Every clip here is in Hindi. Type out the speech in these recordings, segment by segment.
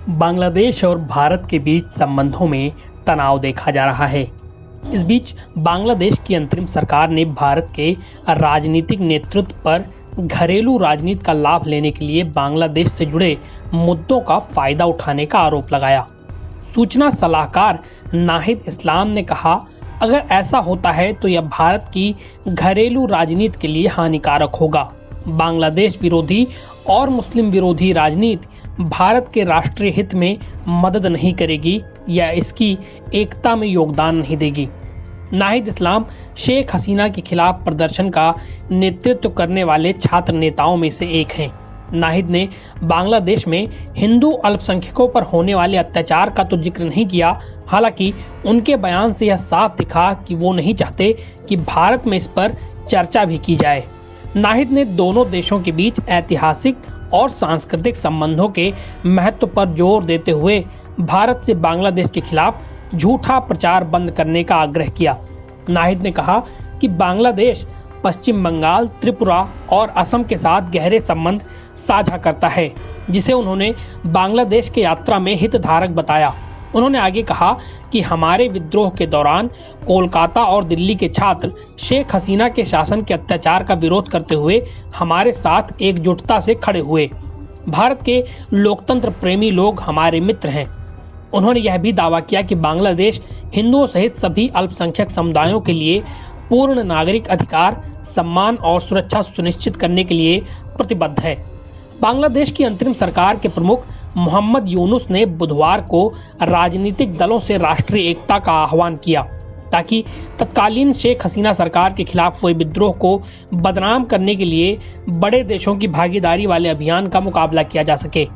बांग्लादेश और भारत के बीच संबंधों में तनाव देखा जा रहा है। इस बीच बांग्लादेश की अंतरिम सरकार ने भारत के राजनीतिक नेतृत्व पर घरेलू राजनीति का लाभ लेने के लिए बांग्लादेश से जुड़े मुद्दों का फायदा उठाने का आरोप लगाया। सूचना सलाहकार नाहिद इस्लाम ने कहा, अगर ऐसा होता है तो यह भारत की घरेलू राजनीति के लिए हानिकारक होगा। बांग्लादेश विरोधी और मुस्लिम विरोधी राजनीति भारत के राष्ट्रीय हित में मदद नहीं करेगी या इसकी एकता में योगदान नहीं देगी। नाहिद इस्लाम शेख हसीना के खिलाफ प्रदर्शन का नेतृत्व करने वाले छात्र नेताओं में से एक हैं। नाहिद ने बांग्लादेश में हिंदू अल्पसंख्यकों पर होने वाले अत्याचार का तो जिक्र नहीं किया। हालांकि उनके बयान से यह साफ दिखा कि वो नहीं चाहते कि भारत में इस पर चर्चा भी की जाए। नाहिद ने दोनों देशों के बीच ऐतिहासिक और सांस्कृतिक संबंधों के महत्व पर जोर देते हुए भारत से बांग्लादेश के खिलाफ झूठा प्रचार बंद करने का आग्रह किया। नाहिद ने कहा कि बांग्लादेश पश्चिम बंगाल, त्रिपुरा और असम के साथ गहरे संबंध साझा करता है, जिसे उन्होंने बांग्लादेश की यात्रा में हितधारक बताया। उन्होंने आगे कहा कि हमारे विद्रोह के दौरान कोलकाता और दिल्ली के छात्र शेख हसीना के शासन के अत्याचार का विरोध करते हुए हमारे साथ एकजुटता से खड़े हुए। भारत के लोकतंत्र प्रेमी लोग हमारे मित्र हैं। उन्होंने यह भी दावा किया कि बांग्लादेश हिंदुओं सहित सभी अल्पसंख्यक समुदायों के लिए पूर्ण नागरिक अधिकार, सम्मान और सुरक्षा सुनिश्चित करने के लिए प्रतिबद्ध है। बांग्लादेश की अंतरिम सरकार के प्रमुख मोहम्मद यूनुस ने बुधवार को राजनीतिक दलों से राष्ट्रीय एकता का आह्वान किया, ताकि तत्कालीन शेख हसीना सरकार के खिलाफ हुए विद्रोह को बदनाम करने के लिए बड़े देशों की भागीदारी वाले अभियान का मुकाबला किया जा सके।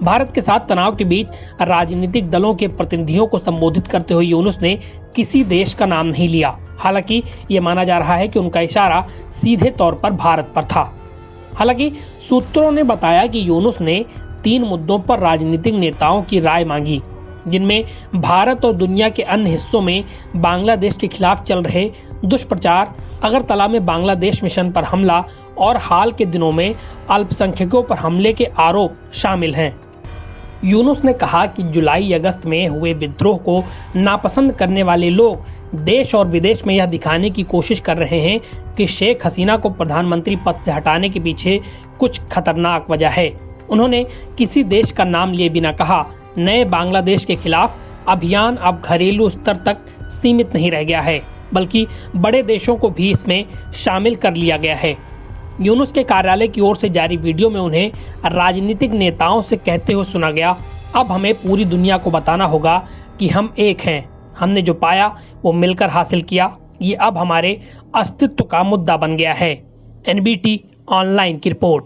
भारत के साथ तनाव के बीच राजनीतिक दलों के प्रतिनिधियों को संबोधित करते हुए यूनुस ने किसी देश का नाम नहीं लिया। हालांकि ये माना जा रहा है कि उनका इशारा सीधे तौर पर भारत पर था। हालांकि सूत्रों ने बताया कि यूनुस ने 3 मुद्दों पर राजनीतिक नेताओं की राय मांगी, जिनमें भारत और दुनिया के अन्य हिस्सों में बांग्लादेश के खिलाफ चल रहे दुष्प्रचार, अगरतला में बांग्लादेश मिशन पर हमला और हाल के दिनों में अल्पसंख्यकों पर हमले के आरोप शामिल हैं। यूनुस ने कहा कि जुलाई अगस्त में हुए विद्रोह को नापसंद करने वाले लोग देश और विदेश में यह दिखाने की कोशिश कर रहे हैं कि शेख हसीना को प्रधानमंत्री पद से हटाने के पीछे कुछ खतरनाक वजह है। उन्होंने किसी देश का नाम लिए बिना कहा, नए बांग्लादेश के खिलाफ अभियान अब घरेलू स्तर तक सीमित नहीं रह गया है, बल्कि बड़े देशों को भी इसमें शामिल कर लिया गया है। यूनुस के कार्यालय की ओर से जारी वीडियो में उन्हें राजनीतिक नेताओं से कहते हुए सुना गया, अब हमें पूरी दुनिया को बताना होगा कि हम एक हैं। हमने जो पाया वो मिलकर हासिल किया। ये अब हमारे अस्तित्व का मुद्दा बन गया है। NBT ऑनलाइन की रिपोर्ट।